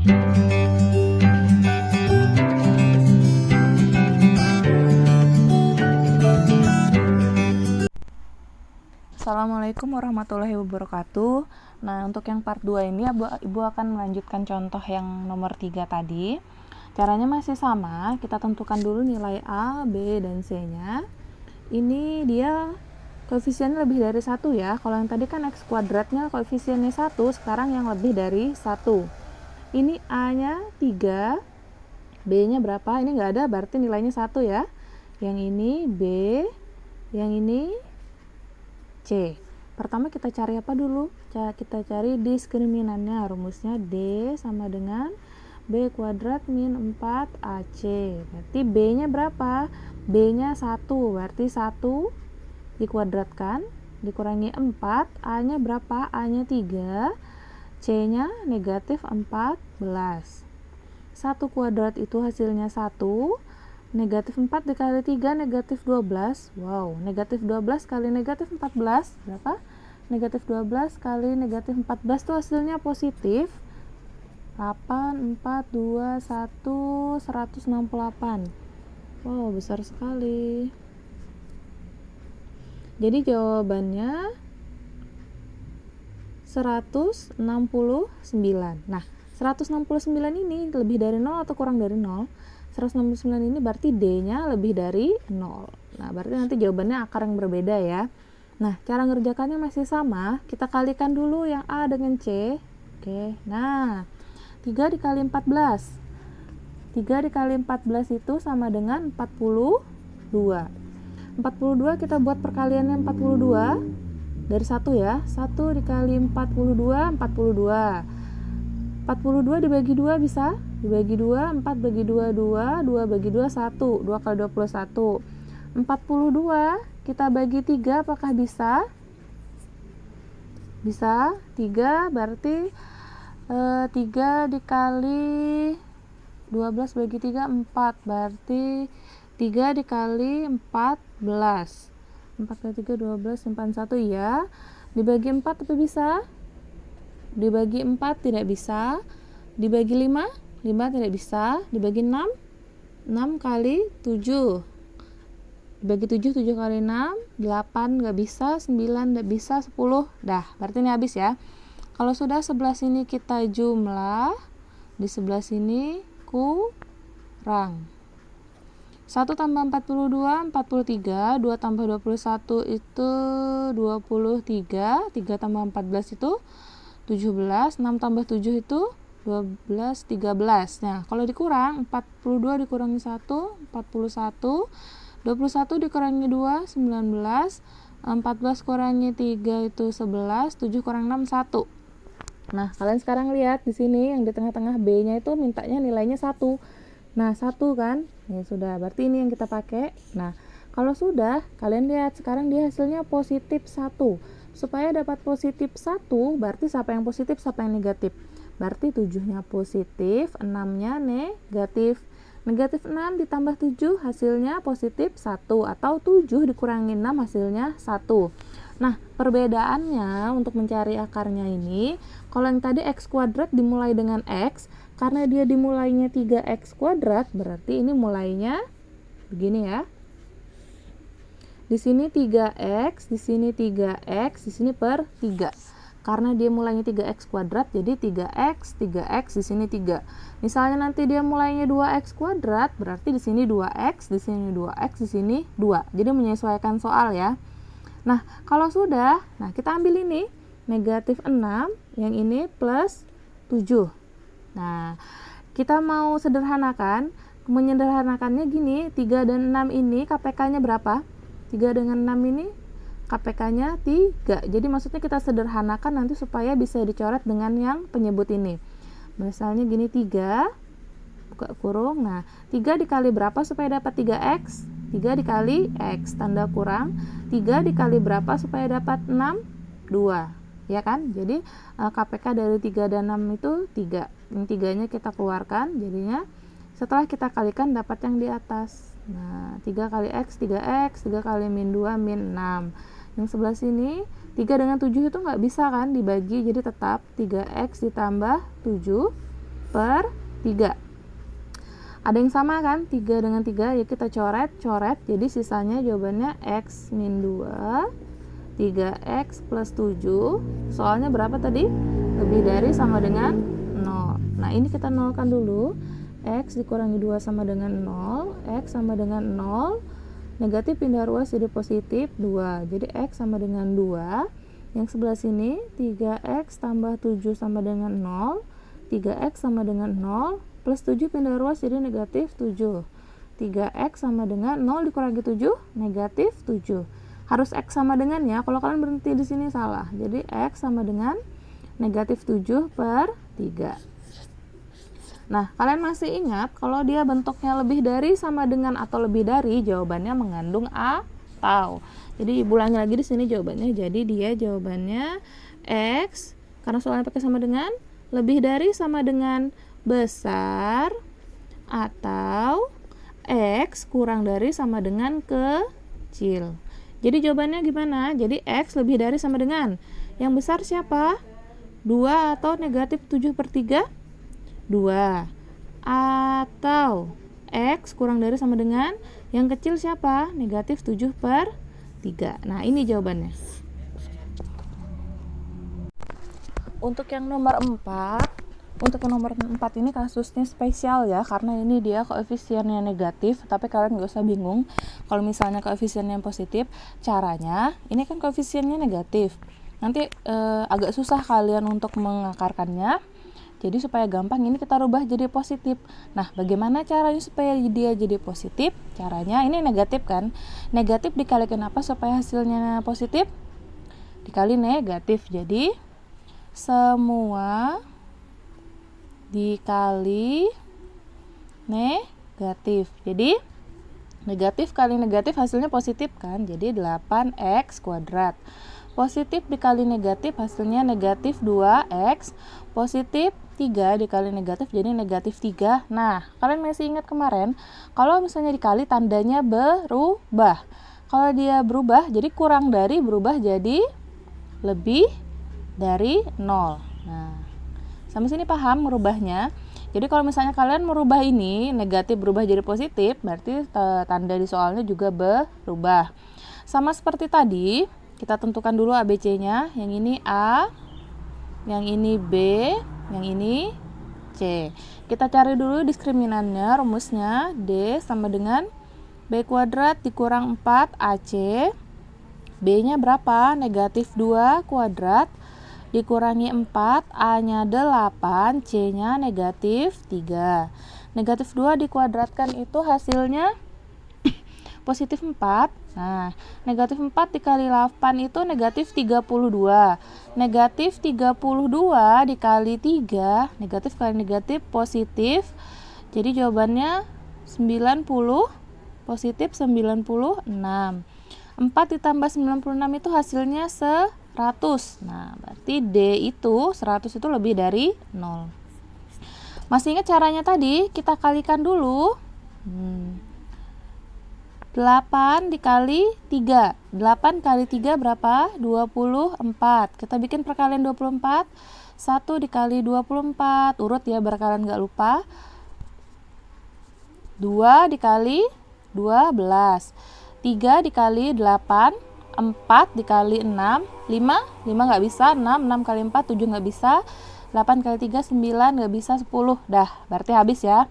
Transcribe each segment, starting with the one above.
Assalamualaikum warahmatullahi wabarakatuh. Nah, untuk yang part 2 ini Ibu akan melanjutkan contoh yang nomor 3 tadi. Caranya masih sama, kita tentukan dulu nilai A, B, dan C-nya. Ini dia koefisiennya lebih dari 1 ya. Kalau yang tadi kan X kuadratnya koefisiennya 1, sekarang yang lebih dari 1. Ini A-nya 3, B-nya berapa? Ini nggak ada, berarti nilainya 1 ya. Yang ini B, yang ini C. Pertama kita cari apa dulu? Kita cari diskriminannya. Rumusnya D sama dengan B kuadrat min 4AC. Berarti B-nya berapa? B-nya 1. Berarti 1 dikuadratkan dikurangi 4. A-nya berapa? A-nya 3. C-nya negatif 14. 1 kuadrat itu hasilnya 1. Negatif 4 dikali 3 negatif 12. Wow, negatif 12 kali negatif 14 berapa? Negatif 12 kali negatif 14 itu hasilnya positif 8, 4, 2, 1, 168. Wow, besar sekali. Jadi jawabannya 169. Nah, 169 ini lebih dari 0 atau kurang dari 0? 169 ini berarti D-nya lebih dari 0. Nah, berarti nanti jawabannya akar yang berbeda ya. Nah, cara ngerjakannya masih sama. Kita kalikan dulu yang A dengan C. Oke, nah 3 dikali 14. 3 dikali 14 itu sama dengan 42. 42 kita buat perkaliannya 42. Dari 1 ya. 1 dikali 42, 42. 42 dibagi 2 bisa? Dibagi 2, 4 bagi 2, 2, 2 bagi 2, 1, 2 kali 21. 42 kita bagi 3, apakah bisa? Bisa, 3 berarti 3 dikali 12 bagi 3, 4, berarti 3 dikali 14. 4 kali 3, 12, simpan 1 ya. Dibagi 4 tapi bisa? Dibagi 4 tidak bisa. Dibagi 5? 5 tidak bisa. Dibagi 6? 6 kali 7. Dibagi 7, 7 kali 6, 8 nggak bisa, 9 nggak bisa, 10. Dah, berarti ini habis ya. Kalau sudah sebelah sini kita jumlah, di sebelah sini kurang. 1 tambah 42, 43. 2 tambah 21 itu 23. 3 tambah 14 itu 17. 6 tambah 7 itu 12, 13. Nah, kalau dikurang 42 dikurangi 1, 41. 21 dikurangi 2, 19. 14 kurangi 3 itu 11. 7 kurang 6, 1. Nah, kalian sekarang lihat di sini yang di tengah-tengah B-nya itu mintanya nilainya 1. Nah, 1 kan? Ya sudah, berarti ini yang kita pakai. Nah, kalau sudah, kalian lihat sekarang dia hasilnya positif 1. Supaya dapat positif 1, berarti siapa yang positif, siapa yang negatif? Berarti 7-nya positif, 6-nya negatif. Negatif 6 ditambah 7 hasilnya positif 1, atau 7 dikurangi 6 hasilnya 1. Nah, perbedaannya untuk mencari akarnya ini, kalau yang tadi X kuadrat dimulai dengan X, karena dia dimulainya 3X kuadrat, berarti ini mulainya begini ya. Di sini 3X, di sini 3X, di sini per 3. Karena dia mulainya 3x kuadrat, jadi 3x, 3x, di sini 3. Misalnya nanti dia mulainya 2x kuadrat, berarti di sini 2x, di sini 2x, di sini 2. Jadi menyesuaikan soal ya. Nah, kalau sudah, nah kita ambil ini, negatif 6, yang ini plus 7. Nah, kita mau sederhanakan, menyederhanakannya gini, 3 dan 6 ini KPK-nya berapa? 3 dengan 6 ini KPK-nya 3. Jadi maksudnya kita sederhanakan nanti supaya bisa dicoret dengan yang penyebut ini. Misalnya gini, 3 buka kurung. Nah, 3 dikali berapa supaya dapat 3x? 3 dikali x, tanda kurang. 3 dikali berapa supaya dapat 6? 2. Ya kan? Jadi KPK dari 3 dan 6 itu 3. Yang 3-nya kita keluarkan, jadinya setelah kita kalikan dapat yang di atas. Nah, 3 kali x, 3x, 3 kali min 2, min 6. Yang sebelah sini 3 dengan 7 itu nggak bisa kan dibagi, jadi tetap 3x ditambah 7 per 3. Ada yang sama kan? 3 dengan 3, ya kita coret. Jadi sisanya jawabannya X min 2, 3X plus 7. Soalnya berapa tadi? Lebih dari sama dengan 0. Nah, ini kita nolkan dulu. X dikurangi 2 sama dengan 0. X sama dengan 0. Negatif pindah ruas jadi positif 2. Jadi X sama dengan 2. Yang sebelah sini 3X tambah 7 sama dengan 0. 3X sama dengan 0. Plus 7 pindah ruas jadi negatif 7. 3X sama dengan 0 dikurangi 7, negatif 7. Harus X sama dengan ya, kalau kalian berhenti di sini salah. Jadi X sama dengan negatif 7 per 3. Nah, kalian masih ingat kalau dia bentuknya lebih dari, sama dengan, atau lebih dari, jawabannya mengandung atau. Jadi ulangi lagi di sini jawabannya. Jadi dia jawabannya X, karena soalnya pakai sama dengan, lebih dari sama dengan besar, atau X kurang dari sama dengan kecil. Jadi jawabannya gimana? Jadi X lebih dari sama dengan, yang besar siapa? 2 atau negatif 7 per 3? 2. Atau X kurang dari sama dengan, yang kecil siapa? Negatif 7 per 3. Nah, ini jawabannya. Untuk yang nomor 4 ini kasusnya spesial ya, karena ini dia koefisiennya negatif, tapi kalian gak usah bingung kalau misalnya koefisiennya positif. Caranya, ini kan koefisiennya negatif, nanti agak susah kalian untuk mengakarkannya. Jadi supaya gampang ini kita rubah jadi positif. Nah, bagaimana caranya supaya dia jadi positif? Caranya ini negatif kan, negatif dikalikan apa supaya hasilnya positif? Dikali negatif. Jadi semua dikali negatif. Jadi negatif kali negatif hasilnya positif kan? Jadi 8x kuadrat. Positif dikali negatif hasilnya negatif 2x. Positif 3 dikali negatif jadi negatif 3. Nah, kalian masih ingat kemarin kalau misalnya dikali tandanya berubah. Kalau dia berubah jadi kurang dari, berubah jadi lebih dari 0. Nah, sampai sini paham merubahnya? Jadi kalau misalnya kalian merubah ini, negatif berubah jadi positif, berarti tanda di soalnya juga berubah. Sama seperti tadi, kita tentukan dulu ABC-nya. Yang ini A, yang ini B, yang ini C. Kita cari dulu diskriminannya, rumusnya D sama dengan B kuadrat dikurang 4 AC. B-nya berapa? Negatif 2 kuadrat dikurangi 4, A-nya 8, C-nya negatif 3. Negatif 2 dikuadratkan itu hasilnya positif 4. Nah, negatif 4 dikali 8 itu negatif 32. Negatif 32 dikali 3, negatif kali negatif positif. Jadi jawabannya 90, positif 96. 4 ditambah 96 itu hasilnya 100. Nah, berarti D itu 100 itu lebih dari 0. Masih ingat caranya tadi? Kita kalikan dulu. 8 dikali 3. 8 kali 3 berapa? 24. Kita bikin perkalian 24. 1 dikali 24. Urut ya biar kalian gak lupa. 2 dikali 12. 3 dikali 8. 4 dikali 6. 5 gak bisa. 6 kali 4 7 gak bisa. 8 kali 3 9 gak bisa. 10. Dah, berarti habis ya.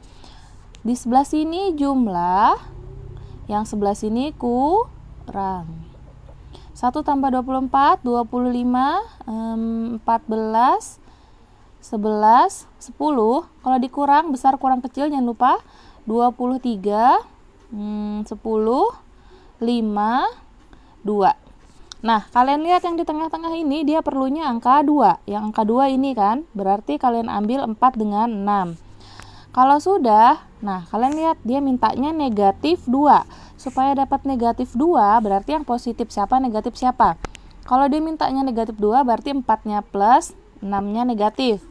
Di sebelah sini jumlah, yang sebelah sini kurang. 1 tambah 24, 25, 14, 11, 10. Kalau dikurang, besar kurang kecil jangan lupa. 23, 10, 5, 2. Nah, kalian lihat yang di tengah-tengah ini dia perlunya angka 2. Yang angka 2 ini kan, berarti kalian ambil 4 dengan 6. Kalau sudah, nah kalian lihat dia mintanya negatif 2. Supaya dapat negatif 2, berarti yang positif siapa, negatif siapa? Kalau dia mintanya negatif 2, berarti 4-nya plus, 6-nya negatif.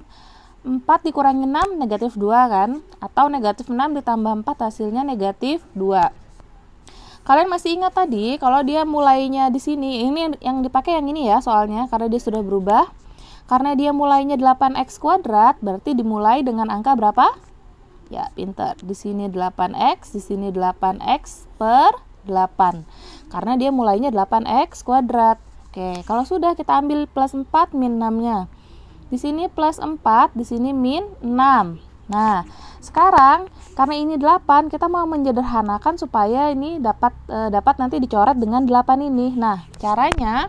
4 dikurangi 6, negatif 2 kan? Atau negatif 6 ditambah 4 hasilnya negatif 2. Kalian masih ingat tadi, kalau dia mulainya di sini, ini yang dipakai yang ini ya soalnya, karena dia sudah berubah. Karena dia mulainya 8x kuadrat, berarti dimulai dengan angka berapa? Ya, pintar. Di sini 8x, di sini 8x per 8. Karena dia mulainya 8x kuadrat. Oke, kalau sudah kita ambil plus 4 min 6-nya. Di sini plus 4, di sini min 6. Nah, sekarang karena ini 8, kita mau menyederhanakan supaya ini dapat nanti dicoret dengan 8 ini. Nah, caranya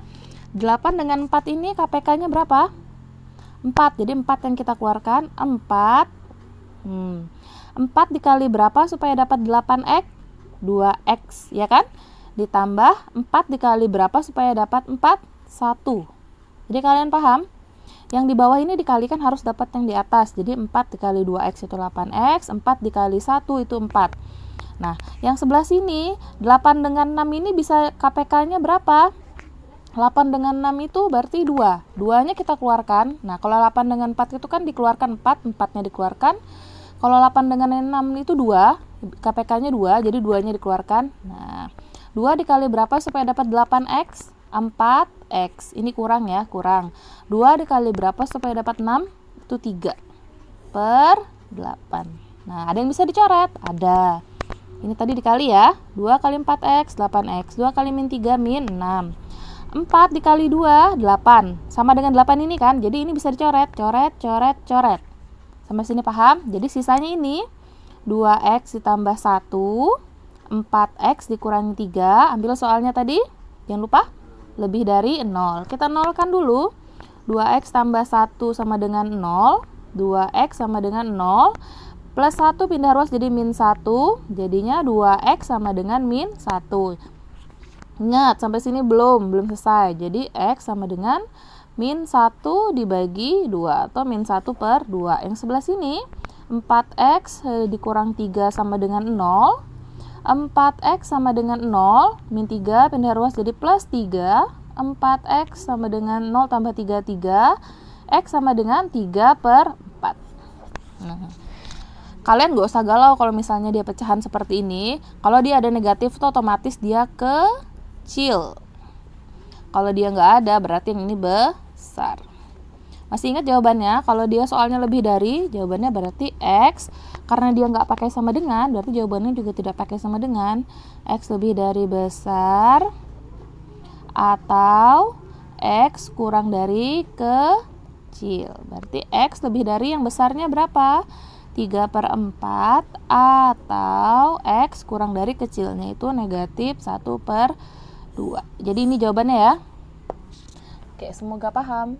8 dengan 4 ini KPK-nya berapa? 4. Jadi 4 yang kita keluarkan 4. 4 dikali berapa supaya dapat 8x? 2x, ya kan? Ditambah 4 dikali berapa supaya dapat 4? 1. Jadi kalian paham? Yang di bawah ini dikalikan harus dapat yang di atas. Jadi 4 dikali 2x itu 8x, 4 dikali 1 itu 4. Nah, yang sebelah sini 8 dengan 6 ini bisa KPK-nya berapa? 8 dengan 6 itu berarti 2. 2-nya kita keluarkan. Nah, kalau 8 dengan 4 itu kan dikeluarkan 4, 4-nya dikeluarkan. Kalau 8 dengan 6 itu 2, KPK-nya 2, jadi 2-nya dikeluarkan. Nah, 2 dikali berapa supaya dapat 8x? 4x. Ini kurang ya, kurang. 2 dikali berapa supaya dapat 6? Itu 3 per 8. Nah, ada yang bisa dicoret? Ada. Ini tadi dikali ya. 2 kali 4x, 8x. 2 kali min 3, min 6. 4 dikali 2, 8. Sama dengan 8 ini kan, jadi ini bisa dicoret. Coret, coret, coret. Sampai sini paham? Jadi sisanya ini 2x ditambah 1, 4x dikurangi 3. Ambil soalnya tadi, jangan lupa, lebih dari 0. Kita nolkan dulu. 2x tambah 1 sama dengan 0. 2x sama dengan 0. Plus 1 pindah ruas jadi min 1. Jadinya 2x sama dengan min 1. Ingat, sampai sini belum selesai. Jadi x sama dengan min 1 dibagi 2 atau min 1 per 2. Yang sebelah sini 4x dikurang 3 sama dengan 0. 4x sama dengan 0. Min 3 pindah ruas jadi plus 3. 4x sama dengan 0 tambah 3, 3. X sama dengan 3 per 4. Kalian gak usah galau kalau misalnya dia pecahan seperti ini. Kalau dia ada negatif itu otomatis dia kecil. Kalau dia nggak ada berarti yang ini besar. Masih ingat jawabannya? Kalau dia soalnya lebih dari, jawabannya berarti X. Karena dia nggak pakai sama dengan, berarti jawabannya juga tidak pakai sama dengan. X lebih dari besar atau X kurang dari kecil. Berarti X lebih dari yang besarnya berapa? 3 per 4 atau X kurang dari kecilnya itu negatif 1 per 2. Jadi ini jawabannya ya. Oke, semoga paham.